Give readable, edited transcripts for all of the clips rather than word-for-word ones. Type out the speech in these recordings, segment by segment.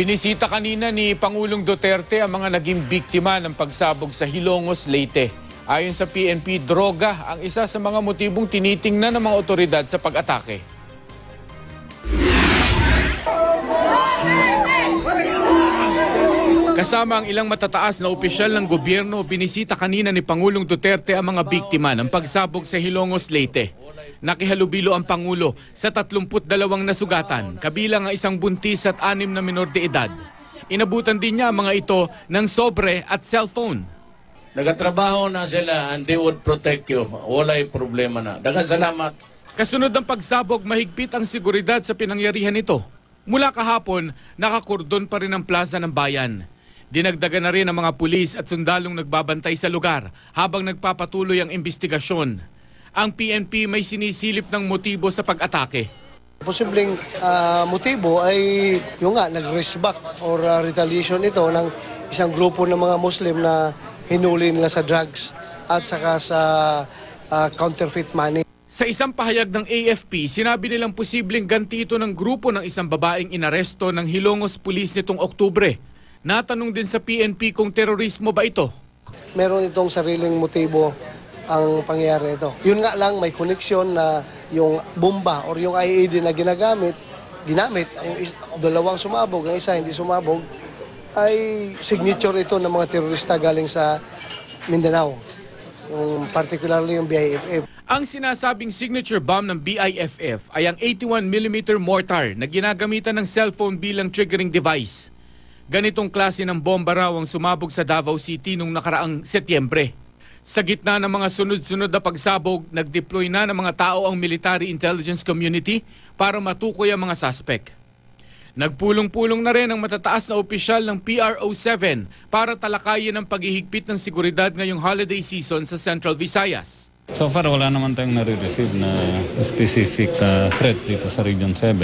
Binisita kanina ni Pangulong Duterte ang mga naging biktima ng pagsabog sa Hilongos, Leyte. Ayon sa PNP, droga ang isa sa mga motibong tinitingnan ng mga otoridad sa pag-atake. Kasama ang ilang matataas na opisyal ng gobyerno, binisita kanina ni Pangulong Duterte ang mga biktima ng pagsabog sa Hilongos, Leyte. Nakihalubilo ang Pangulo sa 32 nasugatan, kabilang ang isang buntis at 6 na menor de edad. Inabutan din niya ang mga ito ng sobre at cellphone. Nagatrabaho na sila and they would protect you. Wala'y problema na. Daghang salamat. Kasunod ng pagsabog, mahigpit ang seguridad sa pinangyarihan nito. Mula kahapon, nakakordon pa rin ang plaza ng bayan. Dinagdagan na rin ang mga pulis at sundalong nagbabantay sa lugar habang nagpapatuloy ang investigasyon. Ang PNP may sinisilip ng motibo sa pag-atake. Posibleng motibo ay yung nga, nag-resback or retaliation ito ng isang grupo ng mga Muslim na hinuli nila sa drugs at saka sa counterfeit money. Sa isang pahayag ng AFP, sinabi nilang posibleng ganti ito ng grupo ng isang babaeng inaresto ng Hilongos Police nitong Oktubre. Natanong din sa PNP kung terorismo ba ito. Meron itong sariling motibo ang pangyayari ito. Yun nga lang, may koneksyon na yung bomba or yung IED na ginamit, yung dalawang sumabog, ang isa hindi sumabog, ay signature ito ng mga terorista galing sa Mindanao, yung particularly yung BIFF. Ang sinasabing signature bomb ng BIFF ay ang 81mm mortar na ginagamitan ng cellphone bilang triggering device. Ganitong klase ng bomba raw ang sumabog sa Davao City noong nakaraang Setyembre. Sa gitna ng mga sunod-sunod na pagsabog, nag-deploy na ng mga tao ang military intelligence community para matukoy ang mga suspect. Nagpulong-pulong na rin ang matataas na opisyal ng PRO7 para talakayin ang paghihigpit ng seguridad ngayong holiday season sa Central Visayas. So far, wala naman tayong nare-receive na specific threat dito sa Region 7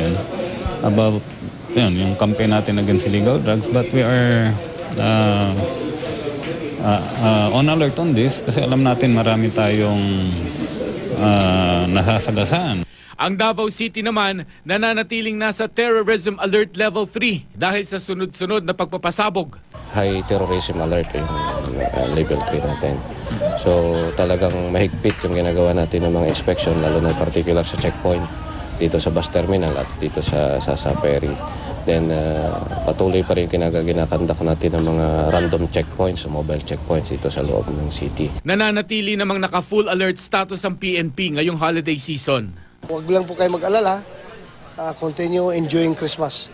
about yung campaign natin against illegal drugs, but we are on alert on this kasi alam natin marami tayong nasasagasaan. Ang Davao City naman nananatiling nasa Terrorism Alert Level 3 dahil sa sunod-sunod na pagpapasabog. High Terrorism Alert yung Level 3 natin. So talagang mahigpit yung ginagawa natin ng mga inspection, lalo na particular sa checkpoint dito sa bus terminal at dito sa ferry. Then patuloy pa rin ginakandak natin ng mga random checkpoints, mobile checkpoints dito sa loob ng city. Nananatili namang naka-full alert status ang PNP ngayong holiday season. Huwag lang po kayo mag-alala, continue enjoying Christmas.